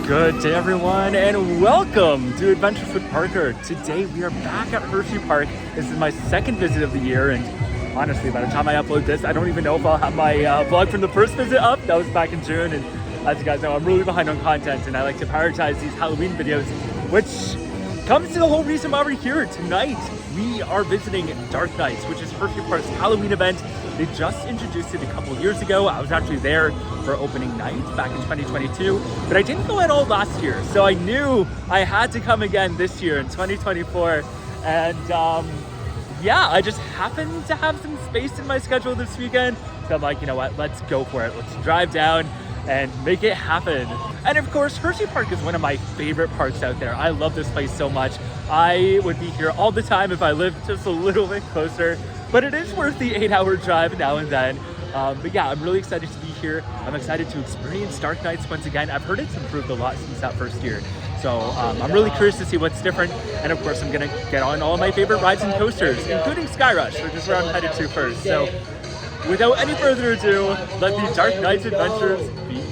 Good day everyone and welcome to Adventures with Parker. Today we are back at Hersheypark. This is my second visit of the year and honestly by the time I upload this I don't even know if I'll have my vlog from the first visit up. That was back in June and as you guys know I'm really behind on content and I like to prioritize these Halloween videos, which comes to the whole reason why we're here. Tonight we are visiting Dark Nights, which is Hersheypark's Halloween event. They just introduced it a couple years ago. I was actually there for opening night back in 2022, but I didn't go at all last year. So I knew I had to come again this year in 2024. And yeah, I just happened to have some space in my schedule this weekend. So I'm like, you know what, let's go for it. Let's drive down and make it happen. And of course, Hersheypark is one of my favorite parks out there. I love this place so much. I would be here all the time if I lived just a little bit closer, but it is worth the 8-hour drive now and then. But yeah, I'm really excited to be here. I'm excited to experience Dark Nights once again. I've heard it's improved a lot since that first year. So I'm really curious to see what's different. And of course, I'm gonna get on all my favorite rides and coasters, including SkyRush, which is where I'm headed to first. So without any further ado, let the Dark Nights adventures begin.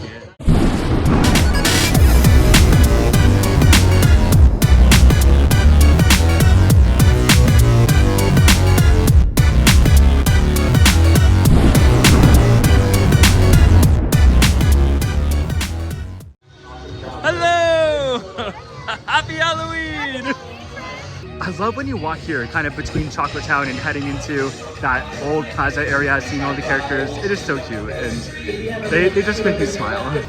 Happy Halloween! I love when you walk here kind of between Chocolate Town and heading into that old plaza area, seeing all the characters. It is so cute and they just make me smile.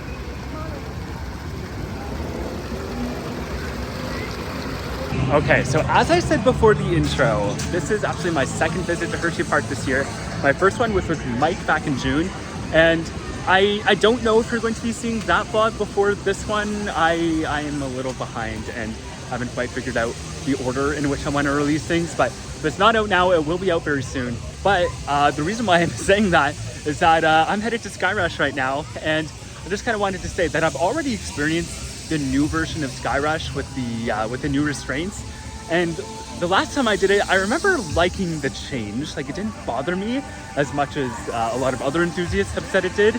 Okay, so as I said before the intro, this is actually my second visit to Hersheypark this year. My first one was with Mike back in June, and I don't know if you're going to be seeing that vlog before this one. I am a little behind and haven't quite figured out the order in which I want to release things, but if it's not out now, it will be out very soon. But the reason why I'm saying that is that I'm headed to SkyRush right now, and I just kind of wanted to say that I've already experienced the new version of SkyRush with the new Restraints, and the last time I did it, I remember liking the change. Like, it didn't bother me as much as a lot of other enthusiasts have said it did.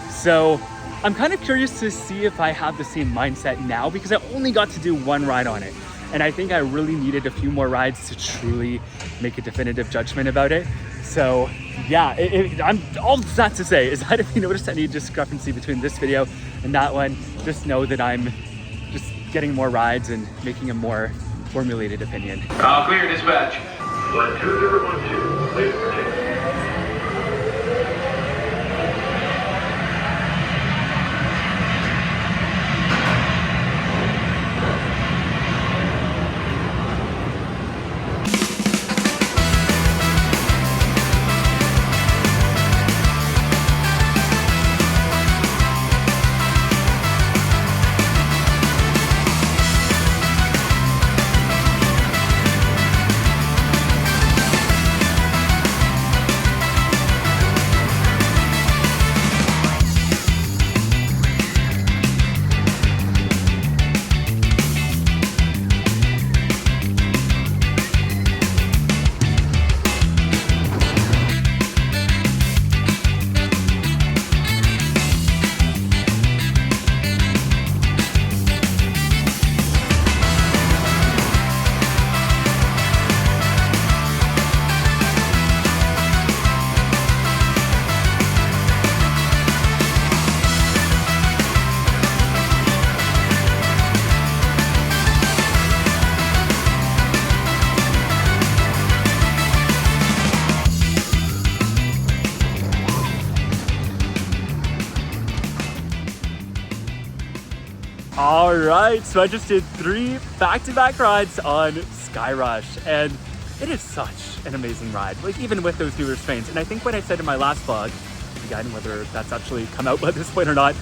So I'm kind of curious to see if I have the same mindset now, because I only got to do one ride on it. And I think I really needed a few more rides to truly make a definitive judgment about it. So yeah, I'm all that to say is that if you notice any discrepancy between this video and that one, just know that I'm just getting more rides and making a more formulated opinion. All clear, dispatch. 12012, please proceed. All right, so I just did 3 back-to-back rides on SkyRush, and it is such an amazing ride, like even with those new restraints. And I think what I said in my last vlog, again, whether that's actually come out by this point or not,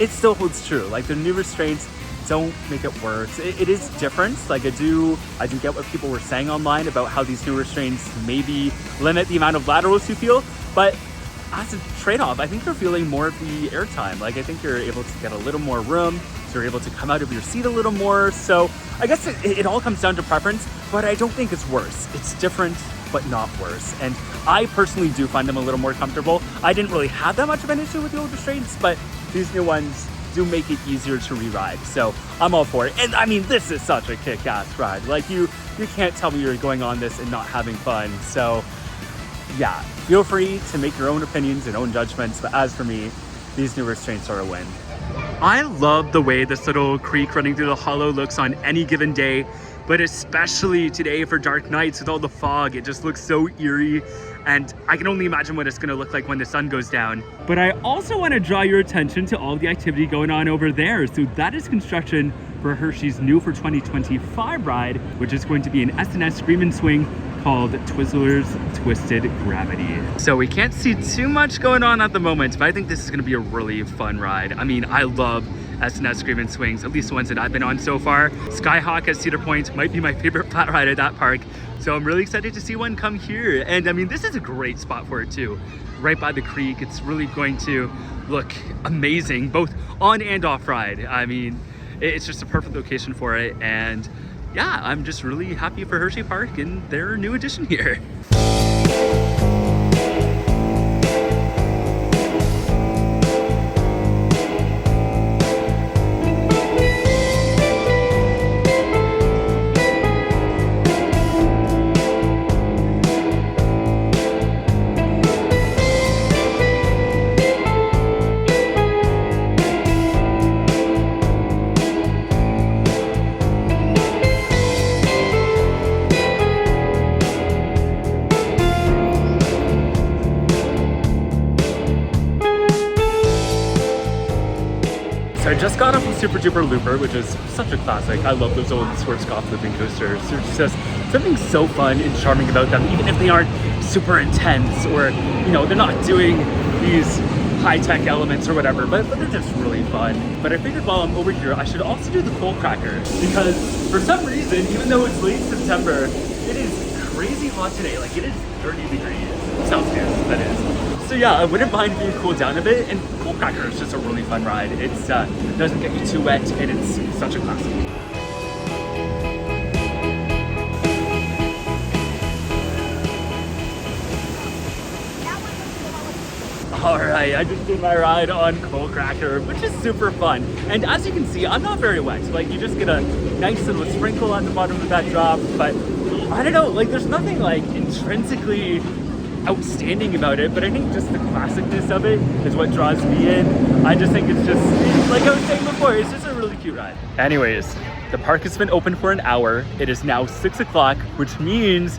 it still holds true. Like, the new restraints don't make it worse. It is different. Like, I do get what people were saying online about how these new restraints maybe limit the amount of laterals you feel, but as a trade-off, I think you're feeling more of the airtime. Like, I think you're able to get a little more room, so you're able to come out of your seat a little more. So I guess it all comes down to preference, but I don't think it's worse. It's different, but not worse. And I personally do find them a little more comfortable. I didn't really have that much of an issue with the old restraints, but these new ones do make it easier to re-ride. So I'm all for it. And I mean, this is such a kick-ass ride. Like you can't tell me you're going on this and not having fun. So yeah, feel free to make your own opinions and own judgments. But as for me, these new Restraints are a win. I love the way this little creek running through the hollow looks on any given day, but especially today for dark nights with all the fog. It just looks so eerie, and I can only imagine what it's gonna look like when the sun goes down. But I also want to draw your attention to all the activity going on over there. So that is construction for Hershey's new for 2025 ride, which is going to be an S&S Scream and Swing called Twizzlers Twisted Gravity. So we can't see too much going on at the moment, but I think this is gonna be a really fun ride. I mean, I love S&S Scream and Swings, at least the ones that I've been on so far. Skyhawk at Cedar Point might be my favorite flat ride at that park. So I'm really excited to see one come here. And I mean, this is a great spot for it too. Right by the creek, it's really going to look amazing, both on and off ride. I mean, it's just a perfect location for it. And yeah, I'm just really happy for Hersheypark and their new addition here. I just got off of Super Duper Looper, which is such a classic. I love those old Schwarzkopf looping coasters. There's just something so fun and charming about them, even if they aren't super intense or, you know, they're not doing these high-tech elements or whatever, but they're just really fun. But I figured while I'm over here, I should also do the coal cracker, because for some reason, even though it's late September, it is crazy hot today. Like, it is 30 degrees Celsius, that is. So yeah, I wouldn't mind being cooled down a bit, and coal cracker is just a really fun ride. It doesn't get you too wet, and it's such a classic. Alright, I just did my ride on Coal Cracker, which is super fun. And as you can see, I'm not very wet. Like, you just get a nice little sprinkle at the bottom of that drop, but I don't know, like, there's nothing like intrinsically outstanding about it, but I think just the classicness of it is what draws me in. I just think it's just, like I was saying before, it's just a really cute ride. Anyways, the park has been open for an hour. It is now 6 o'clock, which means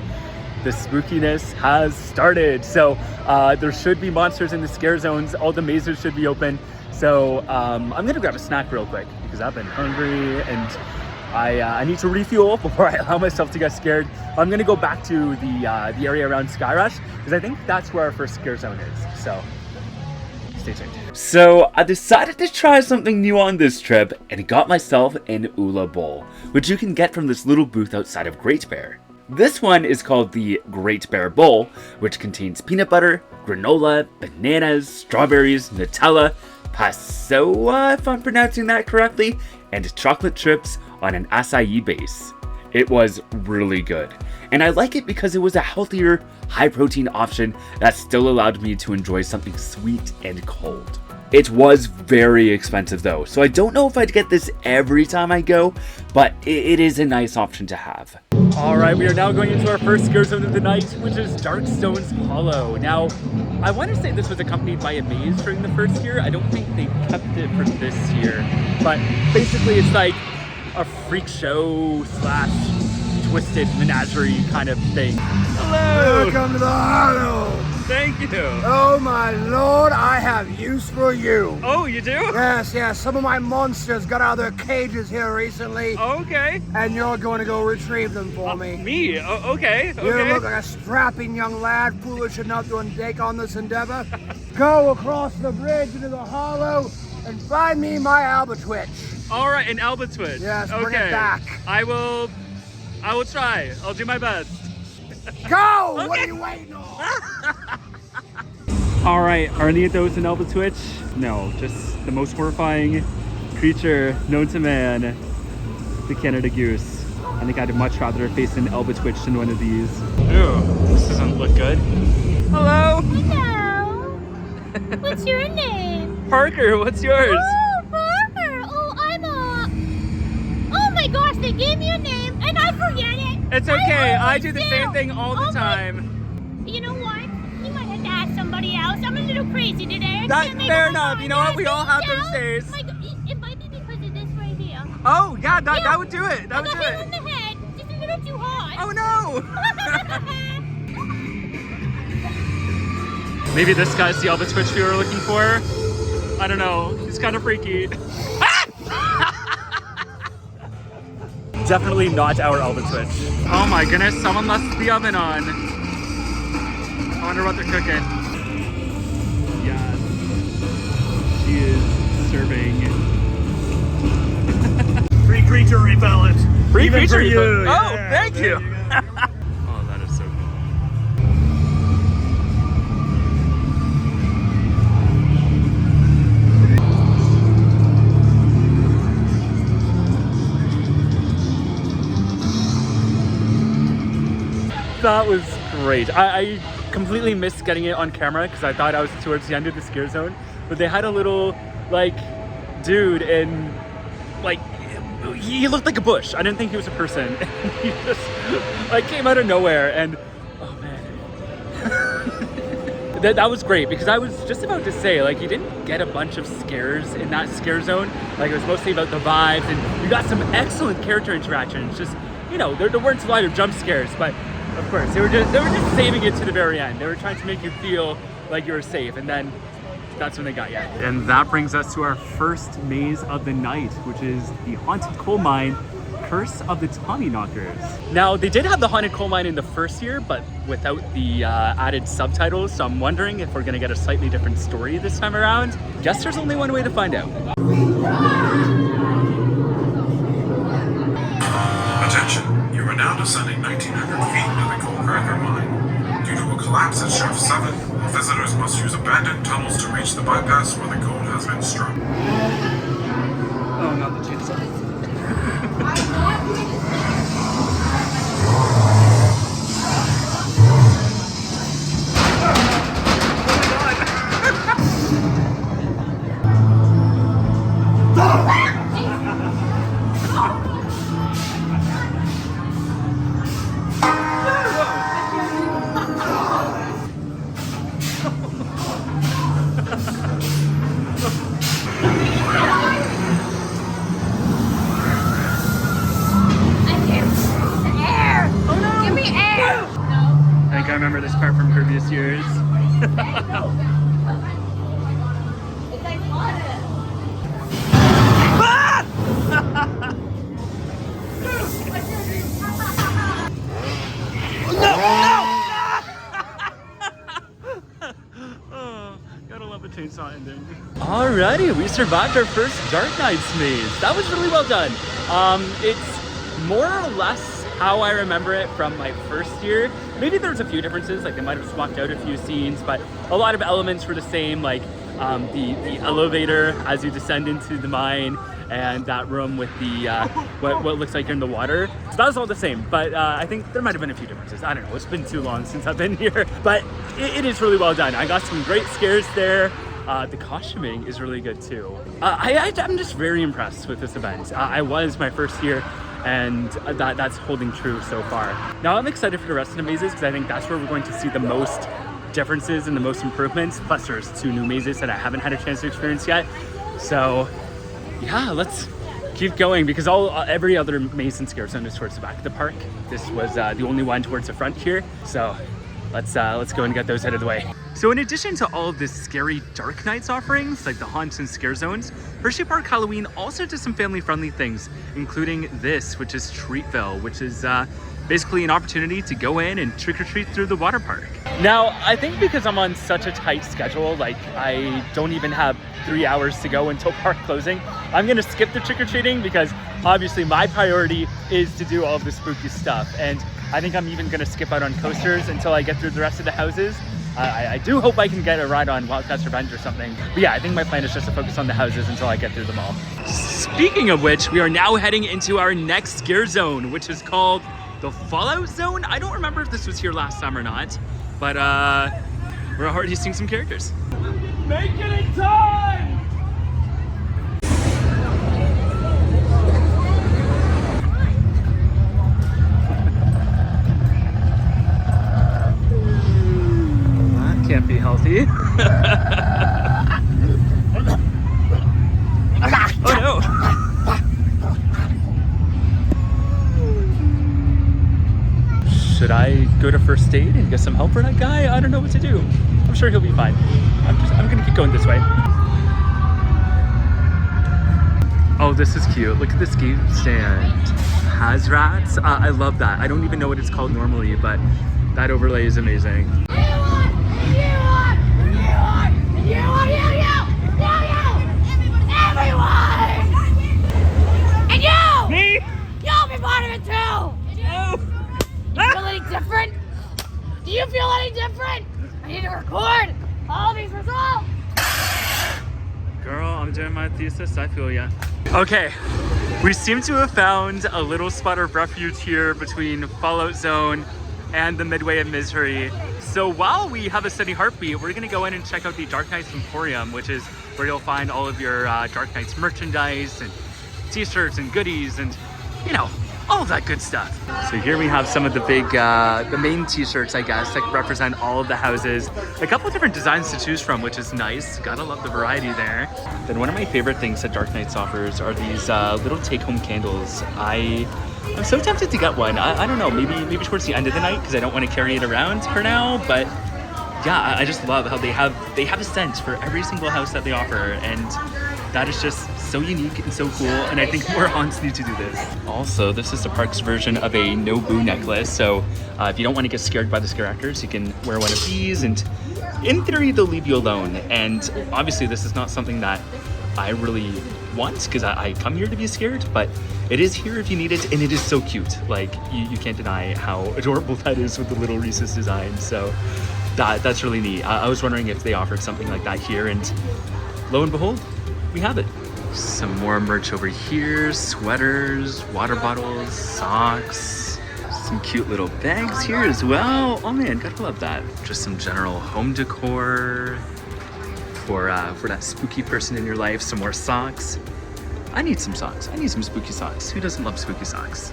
the spookiness has started. So there should be monsters in the scare zones. All the mazes should be open. So I'm gonna grab a snack real quick because I've been hungry and I need to refuel before I allow myself to get scared. I'm gonna go back to the area around SkyRush because I think that's where our first scare zone is. So stay tuned. So I decided to try something new on this trip and got myself an Oola bowl, which you can get from this little booth outside of Great Bear. This one is called the Great Bear Bowl, which contains peanut butter, granola, bananas, strawberries, Nutella, passoa, if I'm pronouncing that correctly, and chocolate chips on an acai base. It was really good, and I like it because it was a healthier, high-protein option that still allowed me to enjoy something sweet and cold. It was very expensive though, so I don't know if I'd get this every time I go, but it is a nice option to have. Alright, we are now going into our first scare zone of the night, which is Darkstone's Hollow. Now, I want to say this was accompanied by a maze during the first year. I don't think they kept it for this year, but basically it's like a freak show / twisted menagerie kind of thing. Hello! Welcome to the Hollow! Thank you! Oh my lord, I have use for you! Oh, you do? Yes, some of my monsters got out of their cages here recently. Okay. And you're going to go retrieve them for me. Me? Okay. You look like a strapping young lad, foolish enough to undertake on this endeavor. Go across the bridge into the Hollow and find me my Albatwitch. Alright, an Albatwitch. Yes, bring it back. I will try. I'll do my best. Go! Okay. What are you waiting on? Alright, are any of those an Albatwitch? No, just the most horrifying creature known to man, the Canada Goose. I think I'd much rather face an Albatwitch than one of these. Ooh, this doesn't look good. Hello? Hello. What's your name? Parker, what's yours? Oh, Parker. give me a name and I forget it. It's okay. I do the always same do. thing all the Oh my- time. You know what? You might have to ask somebody else. I'm a little crazy today. I That's can't make fair up my enough. mind. You know what? We all have Yeah, those days. my God, it might be because of this right here. Oh, yeah, Yeah. that would do it. That I would got do hit it. on the head. Just a little too hard. Oh, no. Maybe this guy's the Albatwitch we were looking for. I don't know. He's kind of freaky. Definitely not our Albatwitch. Oh my goodness, someone left the oven on. I wonder what they're cooking. Yes. She is serving. Free creature repellent. Free Even creature for you. repellent. Oh, Yeah, thank there you. go. Oh, that is so cool. That was great. I completely missed getting it on camera because I thought I was towards the end of the scare zone, but they had a little like dude in like he looked like a bush. I didn't think he was a person. He just like came out of nowhere and oh man. That was great because I was just about to say like you didn't get a bunch of scares in that scare zone. Like it was mostly about the vibes and you got some excellent character interactions. Just you know, there weren't a lot of jump scares, but of course, they were just saving it to the very end. They were trying to make you feel like you were safe, and then that's when they got you. And that brings us to our first maze of the night, which is the Haunted Coal Mine, Curse of the Tommyknockers. Now, they did have the Haunted Coal Mine in the first year, but without the added subtitles, so I'm wondering if we're gonna get a slightly different story this time around. Guess there's only one way to find out. Attention, you are now descending 1,900 feet into the coal cracker mine. Due to a collapse at Shaft 7, visitors must use abandoned tunnels to reach the bypass where the code has been struck. Oh, not the chainsaw. I think I remember this part from previous years. Oh, gotta love a chainsaw ending. Alrighty, we survived our first Dark Nights maze. That was really well done. It's more or less how I remember it from my first year. Maybe there's a few differences, like they might have swapped out a few scenes, but a lot of elements were the same, like the elevator as you descend into the mine, and that room with the what looks like you're in the water. So that was all the same, but I think there might have been a few differences. I don't know, it's been too long since I've been here, but it is really well done. I got some great scares there. The costuming is really good too. I'm just very impressed with this event. I was my first year, and that's holding true so far. Now I'm excited for the rest of the mazes because I think that's where we're going to see the most differences and the most improvements. Plus there's 2 new mazes that I haven't had a chance to experience yet. So yeah, let's keep going because every other maze and scare zone is towards the back of the park. This was the only one towards the front here. So let's go and get those out of the way. So in addition to all of the scary Dark Nights offerings, like the haunts and scare zones, Hersheypark Halloween also does some family-friendly things, including this, which is Treatville, which is basically an opportunity to go in and trick-or-treat through the water park. Now, I think because I'm on such a tight schedule, like I don't even have 3 hours to go until park closing, I'm gonna skip the trick-or-treating because obviously my priority is to do all of the spooky stuff. And I think I'm even gonna skip out on coasters until I get through the rest of the houses. I do hope I can get a ride on Wildcat's Revenge or something. But yeah, I think my plan is just to focus on the houses until I get through them all. Speaking of which, we are now heading into our next scare zone, which is called the Fallout Zone. I don't remember if this was here last time or not, but we're already seeing some characters. Make it in time! can't be healthy. Oh no! Should I go to first aid and get some help for that guy? I don't know what to do. I'm sure he'll be fine. I'm gonna keep going this way. Oh, this is cute. Look at this game stand. Has rats. I love that. I don't even know what it's called normally, but that overlay is amazing. And you! Me? You'll be part of it too! No! Do you feel any different? Do you feel any different? I need to record all these results! Girl, I'm doing my thesis. I feel ya. Okay, we seem to have found a little spot of refuge here between Fallout Zone and the Midway of Misery. So while we have a steady heartbeat, we're gonna go in and check out the Dark Knights Emporium, which is where you'll find all of your Dark Knights merchandise and t-shirts and goodies and, you know, all of that good stuff. So here we have some of the big, the main t-shirts, I guess, that represent all of the houses. A couple of different designs to choose from, which is nice. Gotta love the variety there. Then one of my favorite things that Dark Knights offers are these little take-home candles. I'm so tempted to get one. I don't know, maybe towards the end of the night because I don't want to carry it around for now, but yeah, I just love how they have a scent for every single house that they offer, and that is just so unique and so cool, and I think more haunts need to do this. Also, this is the park's version of a no-boo necklace, so if you don't want to get scared by the scare actors, you can wear one of these, and in theory, they'll leave you alone. And obviously, this is not something that I really want, because I come here to be scared, but it is here if you need it, and it is so cute. Like, you can't deny how adorable that is with the little Reese's design, so that's really neat. I was wondering if they offered something like that here, and lo and behold, we have it. Some more merch over here, sweaters, water bottles, socks, some cute little bags here as well. Oh man, gotta love that. Just some general home decor for that spooky person in your life. Some more socks. I need some socks. I need some spooky socks. Who doesn't love spooky socks?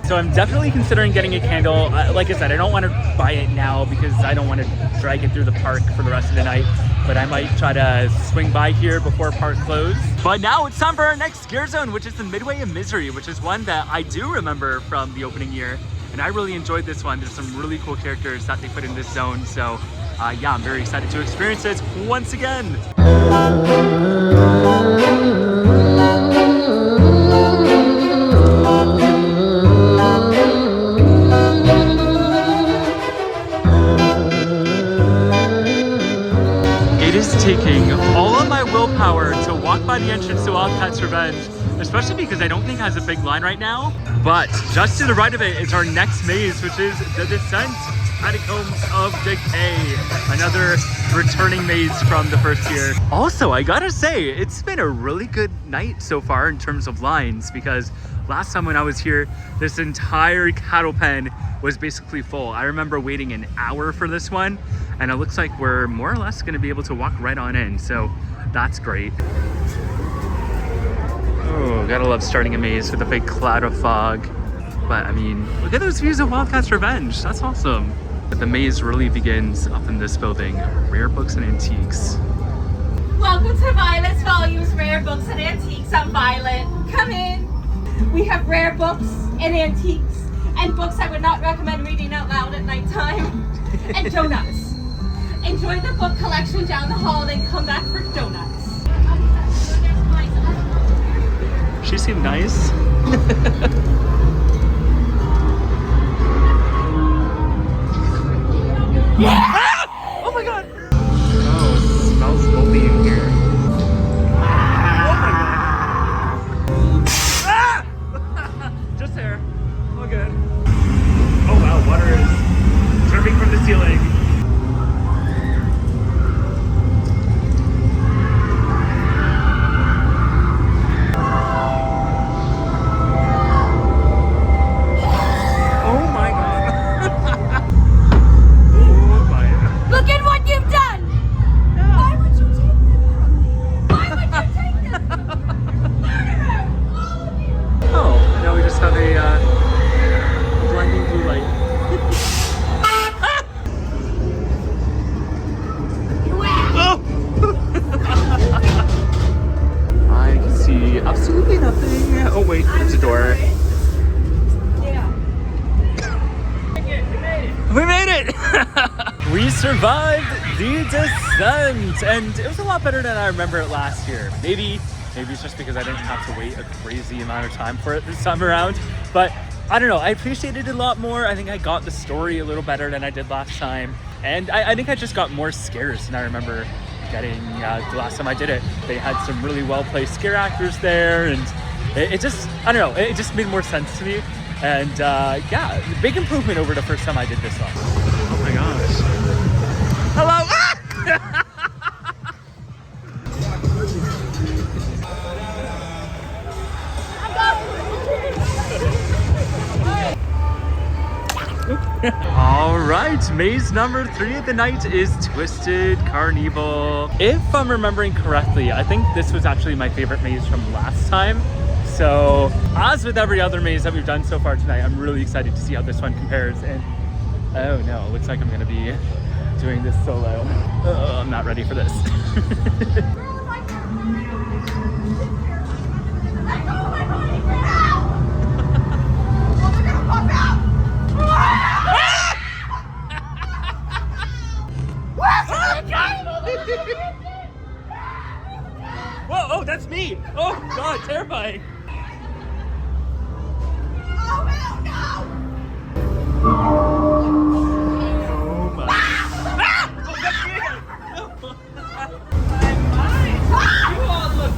So I'm definitely considering getting a candle. Like I said, I don't want to buy it now because I don't want to drag it through the park for the rest of the night. But I might try to swing by here before park close. But now it's time for our next scare zone, which is the Midway of Misery, which is one that I do remember from the opening year. And I really enjoyed this one. There's some really cool characters that they put in this zone. So yeah, I'm very excited to experience it once again. It is taking all of my willpower to walk by the entrance to Wildcat's Revenge, especially because I don't think it has a big line right now. But just to the right of it is our next maze, which is the Descent Catacombs of Decay, another returning maze from the first year. Also, I gotta say, it's been a really good night so far in terms of lines, because last time when I was here, this entire cattle pen was basically full. I remember waiting an hour for this one, and it looks like we're more or less gonna be able to walk right on in, so that's great. Oh, gotta love starting a maze with a big cloud of fog. But I mean, look at those views of Wildcat's Revenge, that's awesome. But the maze really begins up in this building, Rare Books and Antiques. Welcome to Violet's Volumes, Rare Books and Antiques. I'm Violet. Come in. We have rare books and antiques, and books I would not recommend reading out loud at nighttime, and donuts. Enjoy the book collection down the hall, then come back for donuts. She seemed nice. Yeah! Ah! Oh my god! Oh, it smells moldy in here. Ah! Just there. All good. Oh wow, water is dripping from the ceiling. We survived the descent, and it was a lot better than I remember it last year. Maybe it's just because I didn't have to wait a crazy amount of time for it this time around, but I don't know, I appreciated it a lot more. I think I got the story a little better than I did last time, and I think I just got more scares than I remember getting the last time I did it. They had some really well-placed scare actors there, and it just, I don't know, it just made more sense to me. And yeah, big improvement over the first time I did this one. Oh my gosh. Hello! All right, maze number 3 of the night is Twisted Carnevil. If I'm remembering correctly, I think this was actually my favorite maze from last time. So, as with every other maze that we've done so far tonight, I'm really excited to see how this one compares. And oh no, looks like I'm gonna be doing this solo. Oh, I'm not ready for this. Whoa, oh, that's me! Oh god, terrifying! Oh, hell no! Oh my... Ah! Oh, that's me! You all look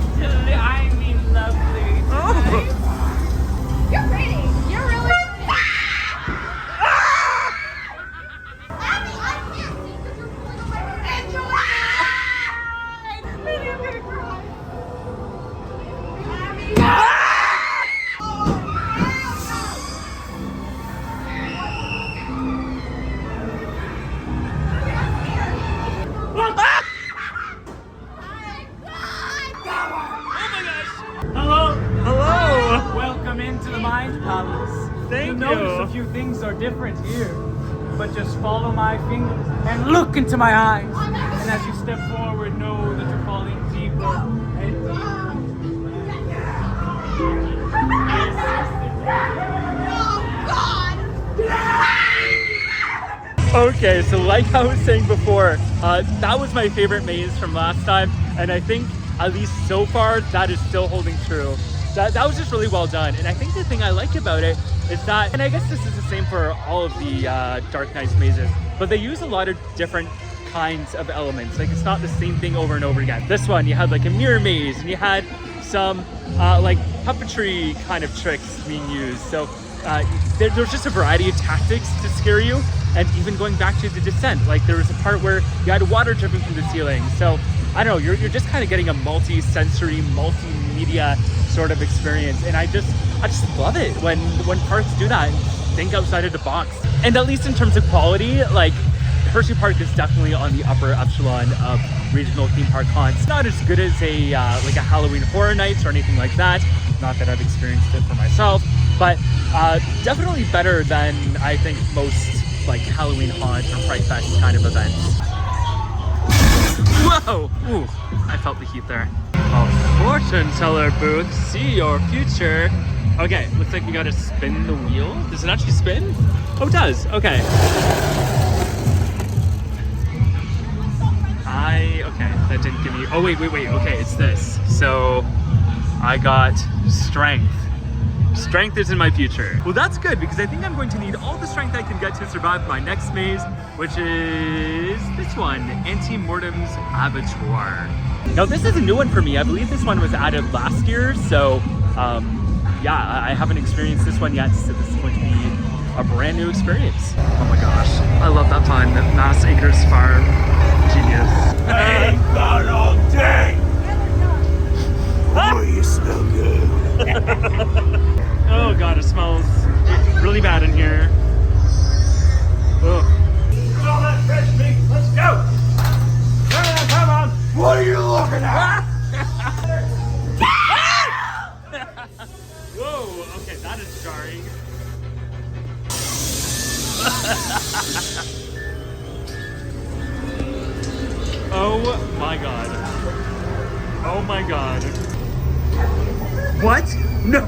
lovely. Oh. You're pretty. You're really pretty. Abby, I can't see because you're pulling away from Angela. Maybe I'm gonna cry. Abby. A few things are different here, but just follow my fingers and look into my eyes. And as you step forward, know that you're falling deeper and deeper. Okay, so like I was saying before, that was my favorite maze from last time, and I think at least so far that is still holding true. That was just really well done, and I think the thing I like about it is that, and I guess this is the same for all of the Dark Knights mazes, but they use a lot of different kinds of elements. Like, it's not the same thing over and over again. This one, you had like a mirror maze, and you had some like puppetry kind of tricks being used. So there's just a variety of tactics to scare you, and even going back to the descent, like there was a part where you had water dripping from the ceiling. So I don't know, you're just kind of getting a multi-sensory, multimedia sort of experience, and I just love it when parks do that and think outside of the box. And at least in terms of quality, like Hersheypark is definitely on the upper echelon of regional theme park haunts. It's not as good as a like a Halloween Horror Nights or anything like that. Not that I've experienced it for myself, but definitely better than I think most like Halloween Haunt or Fright Fest kind of events. Whoa! Ooh, I felt the heat there. A fortune teller booth, see your future. Okay, looks like we gotta spin the wheel. Does it actually spin? Oh, it does, okay. Okay, that didn't give me, oh wait, okay, it's this. So, I got strength. Strength is in my future. Well, that's good, because I think I'm going to need all the strength I can get to survive my next maze, which is this one, Auntie Mortem's Abattoir. Now, this is a new one for me. I believe this one was added last year, so yeah, I haven't experienced this one yet, so this is going to be a brand new experience. Oh my gosh, I love that pun. Mass Acres Farm, genius. Hey, gone all day! Oh, you smell good. Oh god, it smells really bad in here. Ugh. All that fresh meat, let's go! Come on! What are you looking at? Whoa, okay, that is jarring. Oh my god. Oh my god. What? No!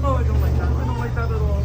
Oh, I don't like that. I don't like that at all.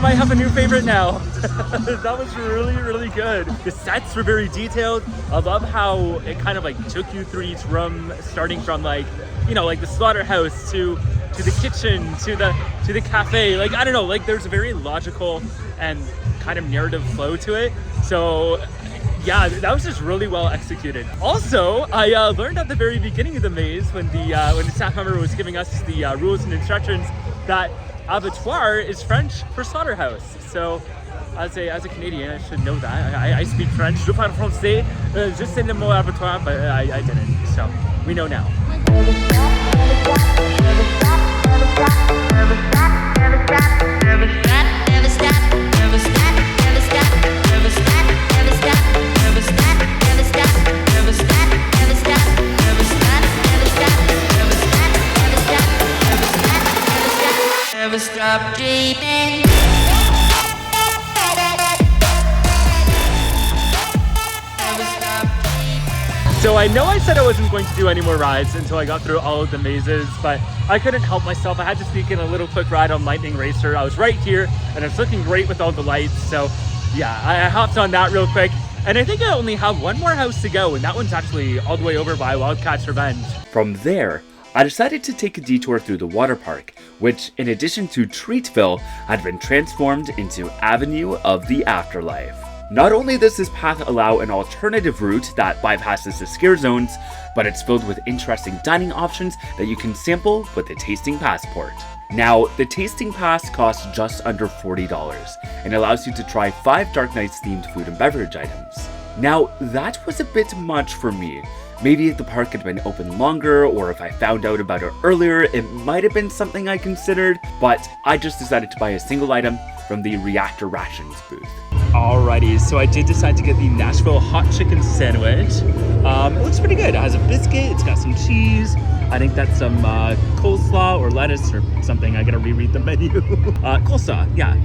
might have a new favorite now. That was really, really good. The sets were very detailed. I love how it kind of like took you through each room, starting from like, you know, like the slaughterhouse to the kitchen to the cafe. Like, I don't know, like there's a very logical and kind of narrative flow to it. So yeah, that was just really well executed. Also, I learned at the very beginning of the maze when the staff member was giving us the rules and instructions that Abattoir is French for slaughterhouse. So as a Canadian, I should know that. I speak French. Je parle français. Just say le mot Abattoir, but I didn't. So we know now. Stop dreaming. So I know I said I wasn't going to do any more rides until I got through all of the mazes, but I couldn't help myself. I had to sneak in a little quick ride on Lightning Racer. I was right here and it's looking great with all the lights. So yeah, I hopped on that real quick. And I think I only have one more house to go, and that one's actually all the way over by Wildcat's Revenge. From there, I decided to take a detour through the water park, which, in addition to Treatville, had been transformed into Avenue of the Afterlife. Not only does this path allow an alternative route that bypasses the scare zones, but it's filled with interesting dining options that you can sample with a tasting passport. Now, the tasting pass costs just under $40 and allows you to try 5 Dark Nights themed food and beverage items. Now, that was a bit much for me. Maybe if the park had been open longer, or if I found out about it earlier, it might have been something I considered, but I just decided to buy a single item from the Reactor Rations booth. Alrighty, so I did decide to get the Nashville hot chicken sandwich. It looks pretty good. It has a biscuit, it's got some cheese. I think that's some coleslaw or lettuce or something. I gotta reread the menu. Coleslaw, yeah.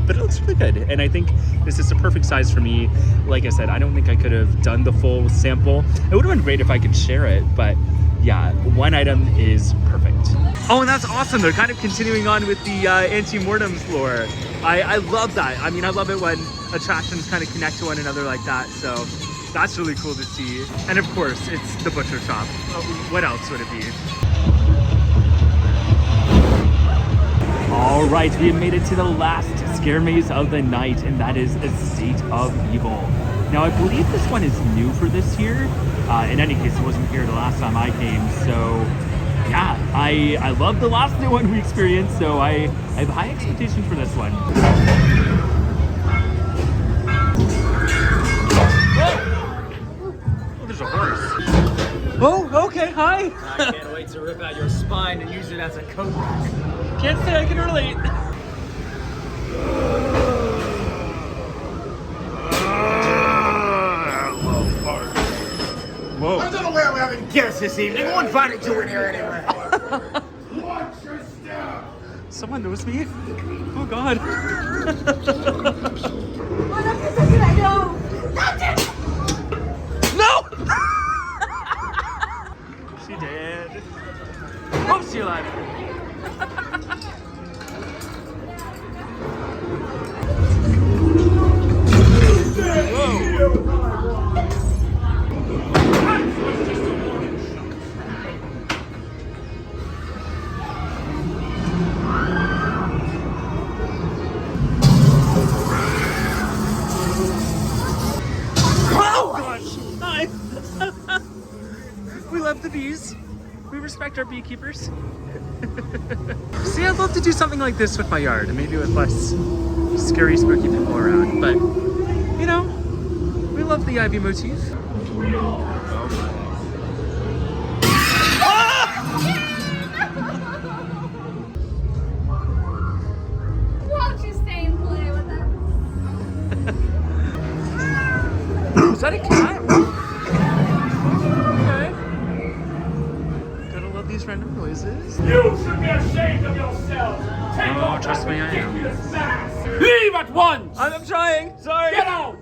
But it looks really good. And I think this is a perfect size for me. Like I said, I don't think I could have done the full sample. It would have been great if I could share it, but yeah, one item is perfect. Oh, and that's awesome. They're kind of continuing on with the Auntie Mortem's lore. I love that. I mean, I love it when attractions kind of connect to one another like that. So that's really cool to see. And of course, it's the butcher shop. What else would it be? All right, we have made it to the last scare maze of the night, and that is Estate of Evil. Now, I believe this one is new for this year. In any case, it wasn't here the last time I came, so yeah, I love the last new one we experienced, so I have high expectations for this one. Oh, there's a horse. Oh, okay, hi. I can't wait to rip out your spine and use it as a coat rack. Can't say I can relate. Whoa. I don't know where we're having guests this evening. Who invited you in here anyway? Watch your step. Someone knows me? Oh God. No! She did. Oh, she alive. We love the bees. We respect our beekeepers. See, I'd love to do something like this with my yard, maybe with less scary, spooky people around. But, you know, we love the ivy motif. Won't you stay and play with us? Is that a cat? These random noises. You should be ashamed of yourself. Take off trust me, I am. ridiculous mask. Leave at once. I'm trying. Sorry. Get out.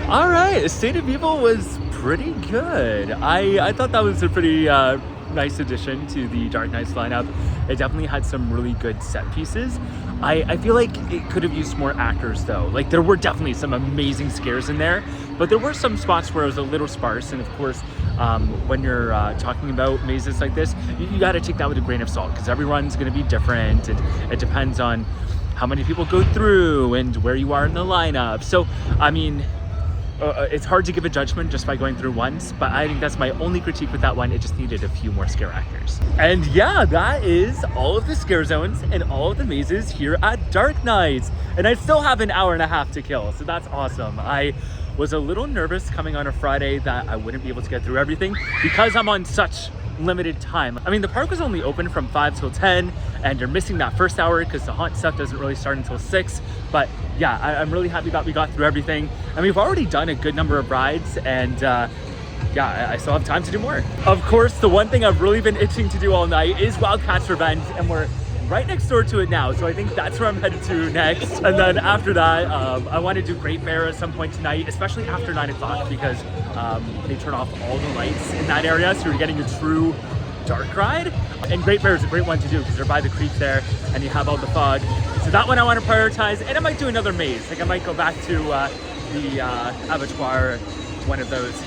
All right, Estate of Evil was pretty good. I thought that was a pretty nice addition to the Dark Nights lineup. It definitely had some really good set pieces. I feel like it could have used more actors though. Like there were definitely some amazing scares in there, but there were some spots where it was a little sparse. And of course, when you're talking about mazes like this, you got to take that with a grain of salt because everyone's going to be different, and it depends on how many people go through and where you are in the lineup. So, I mean, it's hard to give a judgment just by going through once, but I think that's my only critique with that one. It just needed a few more scare actors. And yeah, that is all of the scare zones and all of the mazes here at Dark Nights. And I still have an hour and a half to kill, so that's awesome. I was a little nervous coming on a Friday that I wouldn't be able to get through everything because I'm on such limited time. I mean, the park was only open from 5 till 10, and you're missing that first hour because the haunt stuff doesn't really start until 6. But yeah, I'm really happy that we got through everything, and we've already done a good number of rides, and yeah, I still have time to do more. Of course, the one thing I've really been itching to do all night is Wildcat's Revenge, and we're right next door to it now, so I think that's where I'm headed to next. And then after that, I want to do Great Bear at some point tonight, especially after 9 o'clock, because they turn off all the lights in that area, so you're getting a true dark ride. And Great Bear is a great one to do because they're by the creek there, and you have all the fog. So that one I want to prioritize, and I might do another maze. Like I might go back to the Abattoir, one of those.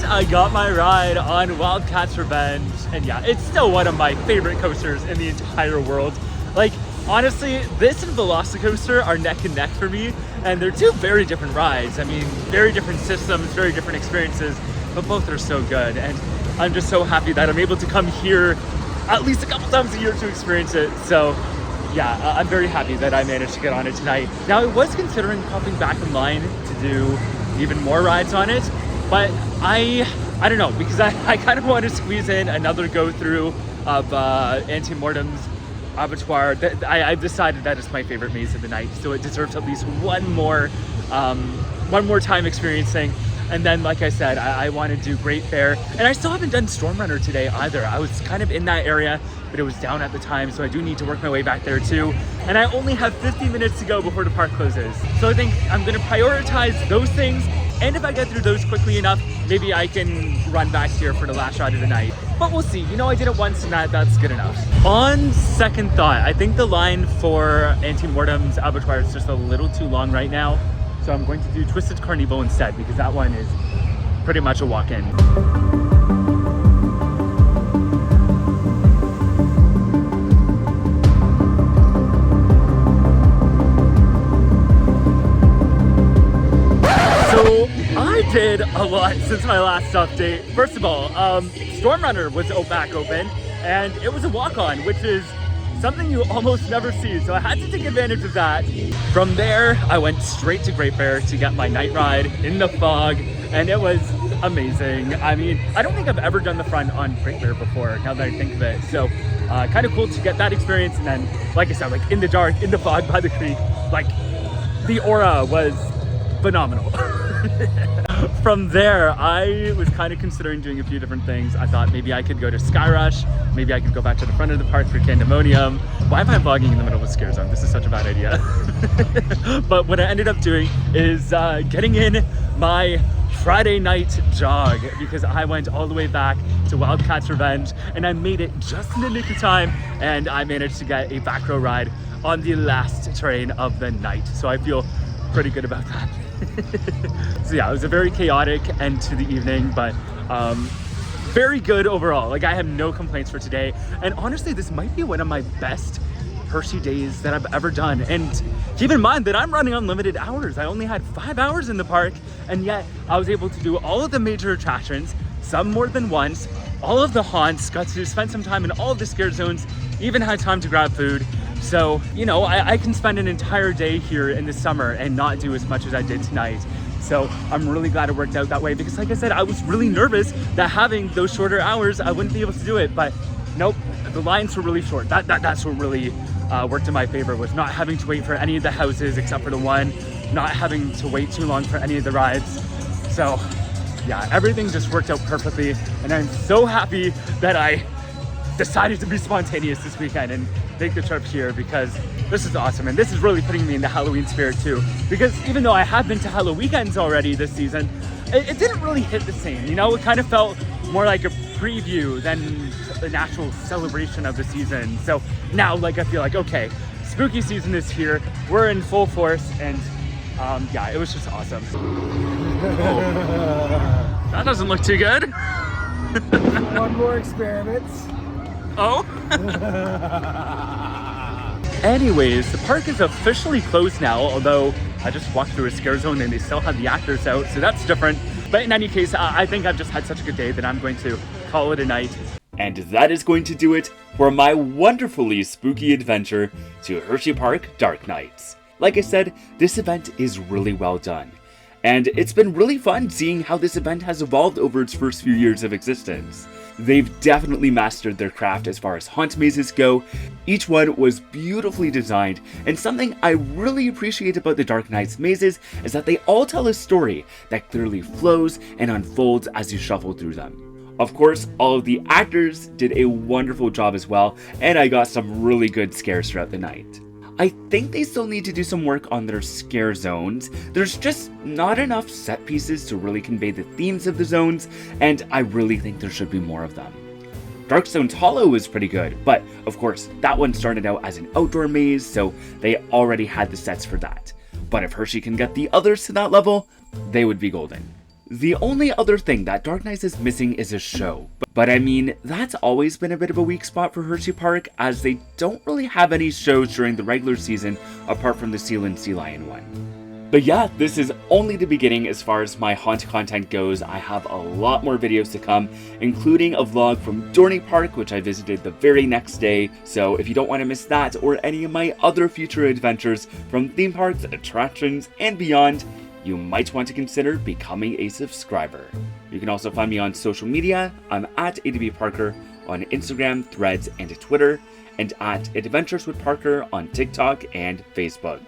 I got my ride on Wildcat's Revenge, and yeah, it's still one of my favorite coasters in the entire world. Like, honestly, this and Velocicoaster are neck and neck for me, and they're two very different rides. I mean, very different systems, very different experiences, but both are so good, and I'm just so happy that I'm able to come here at least a couple times a year to experience it. So yeah, I'm very happy that I managed to get on it tonight. Now, I was considering popping back in line to do even more rides on it, but I don't know, because I kind of want to squeeze in another go through of Auntie Mortem's Abattoir. I've decided that it's my favorite maze of the night, so it deserves at least one more time experiencing. And then, like I said, I want to do Great Bear, and I still haven't done Storm Runner today either. I was kind of in that area, but it was down at the time, so I do need to work my way back there too. And I only have 50 minutes to go before the park closes, so I think I'm going to prioritize those things. And if I get through those quickly enough, maybe I can run back here for the last ride of the night. But we'll see. You know, I did it once, and that's good enough. On second thought, I think the line for Auntie Mortem's Abattoir is just a little too long right now. So I'm going to do Twisted Carnevil instead, because that one is pretty much a walk-in. I did a lot since my last update. First of all, Storm Runner was back open, and it was a walk-on, which is something you almost never see, so I had to take advantage of that. From there, I went straight to Great Bear to get my night ride in the fog, and it was amazing. I mean, I don't think I've ever done the front on Great Bear before, now that I think of it, so kind of cool to get that experience. And then, like I said, like in the dark, in the fog by the creek, like the aura was phenomenal. From there, I was kind of considering doing a few different things. I thought maybe I could go to SkyRush, maybe I could go back to the front of the park for Pandemonium. Why am I vlogging in the middle of a scare zone? This is such a bad idea. But what I ended up doing is getting in my Friday night jog, because I went all the way back to Wildcat's Revenge, and I made it just in the nick of time, and I managed to get a back row ride on the last train of the night. So I feel pretty good about that. So yeah, it was a very chaotic end to the evening, but very good overall. Like, I have no complaints for today, and honestly, this might be one of my best Hershey days that I've ever done. And keep in mind that I'm running on limited hours. I only had 5 hours in the park, and yet I was able to do all of the major attractions, some more than once, all of the haunts, got to spend some time in all of the scare zones, even had time to grab food. So, you know, I can spend an entire day here in the summer and not do as much as I did tonight. So I'm really glad it worked out that way because like I said, I was really nervous that having those shorter hours, I wouldn't be able to do it, but nope, the lines were really short. That's what really worked in my favor, was not having to wait for any of the houses except for the one, not having to wait too long for any of the rides. So yeah, everything just worked out perfectly, and I'm so happy that I decided to be spontaneous this weekend and take the trip here because this is awesome, and this is really putting me in the Halloween spirit too, because even though I have been to Halloween weekends already this season, it didn't really hit the same, you know? It kind of felt more like a preview than an actual celebration of the season. So now, like, I feel like, okay, spooky season is here, we're in full force, and yeah, it was just awesome. Oh, that doesn't look too good. One more experiment. Oh. Anyways, the park is officially closed now, although I just walked through a scare zone and they still have the actors out, so that's different. But in any case, I think I've just had such a good day that I'm going to call it a night. And that is going to do it for my wonderfully spooky adventure to Hersheypark Dark Nights. Like I said, this event is really well done. And it's been really fun seeing how this event has evolved over its first few years of existence. They've definitely mastered their craft as far as haunt mazes go. Each one was beautifully designed, and something I really appreciate about the Dark Nights mazes is that they all tell a story that clearly flows and unfolds as you shuffle through them. Of course, all of the actors did a wonderful job as well, and I got some really good scares throughout the night. I think they still need to do some work on their scare zones. There's just not enough set pieces to really convey the themes of the zones, and I really think there should be more of them. Darkstone's Hollow was pretty good, but of course, that one started out as an outdoor maze, so they already had the sets for that. But if Hershey can get the others to that level, they would be golden. The only other thing that Dark Nights is missing is a show. But I mean, that's always been a bit of a weak spot for Hersheypark, as they don't really have any shows during the regular season apart from the Seal and Sea Lion one. But yeah, this is only the beginning as far as my haunt content goes. I have a lot more videos to come, including a vlog from Dorney Park, which I visited the very next day. So if you don't want to miss that or any of my other future adventures from theme parks, attractions, and beyond, you might want to consider becoming a subscriber. You can also find me on social media. I'm at ADBParker on Instagram, Threads, and Twitter, and at Adventures with Parker on TikTok and Facebook.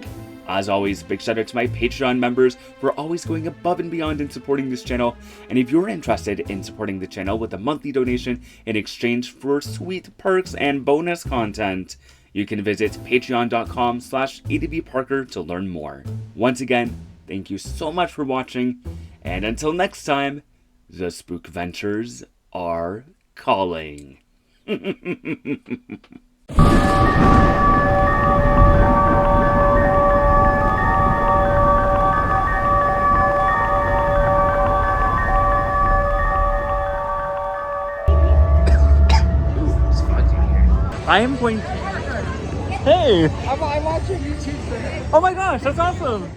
As always, big shout out to my Patreon members for always going above and beyond in supporting this channel. And if you're interested in supporting the channel with a monthly donation in exchange for sweet perks and bonus content, you can visit patreon.com/ADBParker to learn more. Once again, thank you so much for watching, and until next time, the Spook Ventures are calling. I am going. Hey! I'm watching YouTube. Oh my gosh, that's awesome!